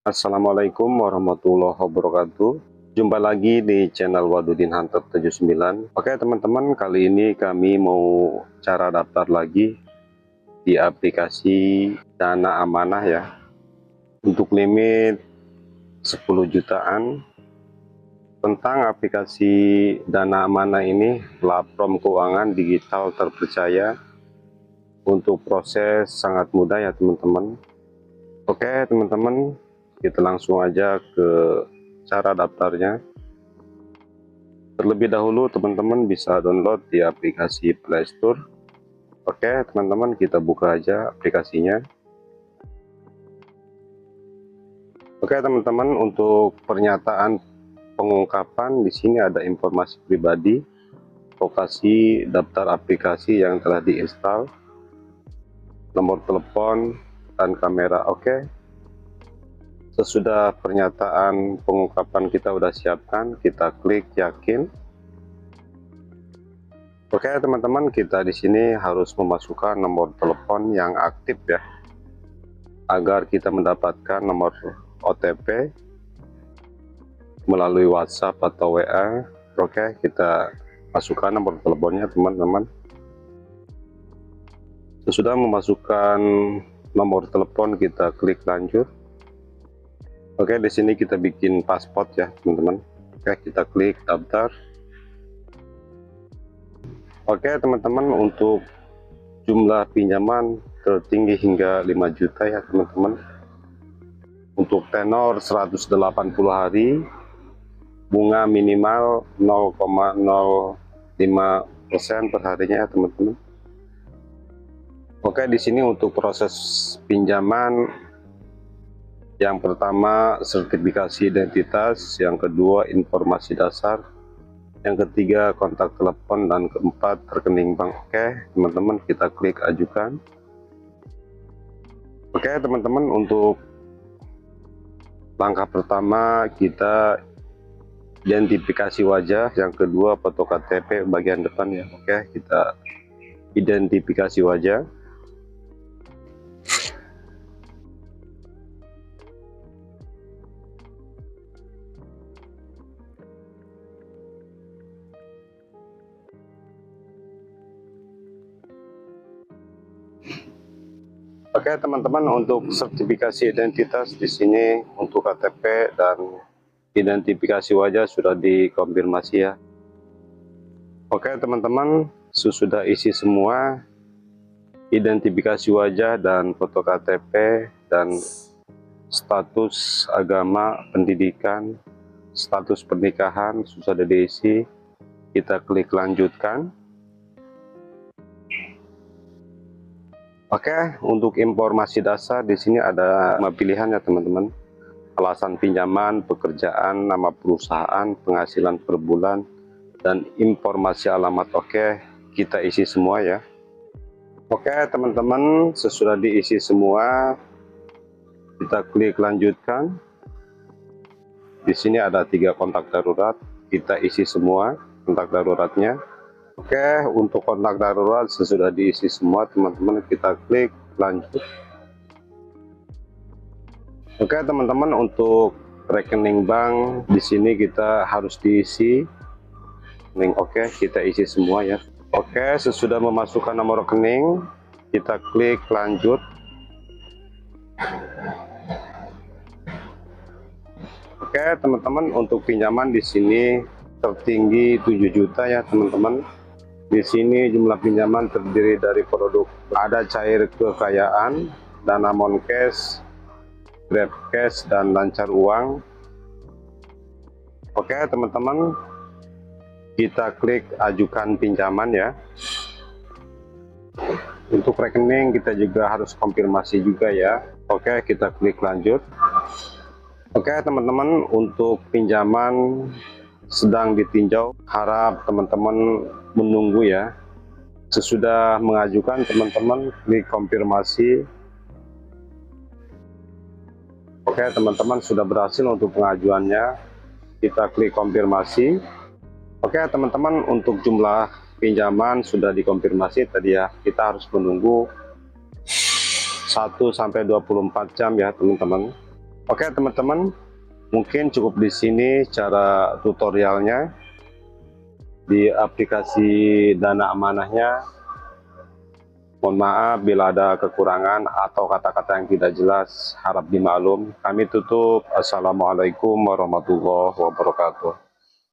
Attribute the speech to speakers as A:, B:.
A: Assalamualaikum warahmatullahi wabarakatuh. Jumpa lagi di channel Wadudin Hunter 79. Oke teman-teman, kali ini kami mau cara daftar lagi di aplikasi Dana Amanah ya, untuk limit 10 jutaan. Tentang aplikasi Dana Amanah ini, platform keuangan digital terpercaya. Untuk proses sangat mudah ya teman-teman. Oke teman-teman, kita langsung aja ke cara daftarnya. Terlebih dahulu teman-teman bisa download di aplikasi Play Store. Oke teman-teman, kita buka aja aplikasinya. Oke teman-teman, untuk pernyataan pengungkapan di sini ada informasi pribadi, lokasi daftar aplikasi yang telah diinstal, nomor telepon dan kamera. Oke, sesudah pernyataan pengungkapan kita udah siapkan, kita klik yakin. Oke teman-teman, kita di sini harus memasukkan nomor telepon yang aktif ya, agar kita mendapatkan nomor OTP melalui WhatsApp atau WA. Oke, kita masukkan nomor teleponnya teman-teman. Sesudah memasukkan nomor telepon, kita klik lanjut. Oke, di sini kita bikin paspor ya teman-teman. Oke, kita klik daftar. Oke teman-teman, untuk jumlah pinjaman tertinggi hingga 5 juta ya teman-teman. Untuk tenor 180 hari, bunga minimal 0,05% per harinya ya teman-teman. Oke, di sini untuk proses pinjaman, yang pertama sertifikasi identitas, yang kedua informasi dasar, yang ketiga kontak telepon, dan keempat rekening bank. Oke teman-teman, kita klik ajukan. Oke teman-teman, untuk langkah pertama kita identifikasi wajah, yang kedua foto KTP bagian depan ya. Oke, kita identifikasi wajah. Oke teman-teman, untuk sertifikasi identitas di sini untuk KTP dan identifikasi wajah sudah dikonfirmasi ya. Oke teman-teman, sesudah isi semua identifikasi wajah dan foto KTP dan status agama, pendidikan, status pernikahan sudah diisi, kita klik lanjutkan. Oke, untuk informasi dasar di sini ada 5 pilihan ya teman-teman. Alasan pinjaman, pekerjaan, nama perusahaan, penghasilan per bulan, dan informasi alamat. Oke, kita isi semua ya. Oke teman-teman, sesudah diisi semua, kita klik lanjutkan. Di sini ada 3 kontak darurat, kita isi semua kontak daruratnya. Oke, untuk kontak darurat sesudah diisi semua teman-teman, kita klik lanjut. Oke teman-teman, untuk rekening bank di sini kita harus diisi. Oke, kita isi semua ya. Oke, sesudah memasukkan nomor rekening, kita klik lanjut. Oke teman-teman, untuk pinjaman di sini tertinggi 7 juta ya teman-teman. Di sini jumlah pinjaman terdiri dari produk ada cair kekayaan, dana moncash, grab cash, dan lancar uang. Oke teman-teman, kita klik ajukan pinjaman ya. Untuk rekening kita juga harus konfirmasi juga ya. Oke, kita klik lanjut. Oke teman-teman, untuk pinjaman sedang ditinjau, harap teman-teman menunggu ya. Sesudah mengajukan teman-teman klik konfirmasi. Oke teman-teman, sudah berhasil untuk pengajuannya, kita klik konfirmasi. Oke teman-teman, untuk jumlah pinjaman sudah dikonfirmasi tadi ya. Kita harus menunggu 1 sampai 24 jam ya teman-teman. Oke teman-teman, mungkin cukup di sini cara tutorialnya di aplikasi Dana Amanahnya. Mohon maaf bila ada kekurangan atau kata-kata yang tidak jelas, harap dimaklum. Kami tutup. Assalamualaikum warahmatullahi wabarakatuh.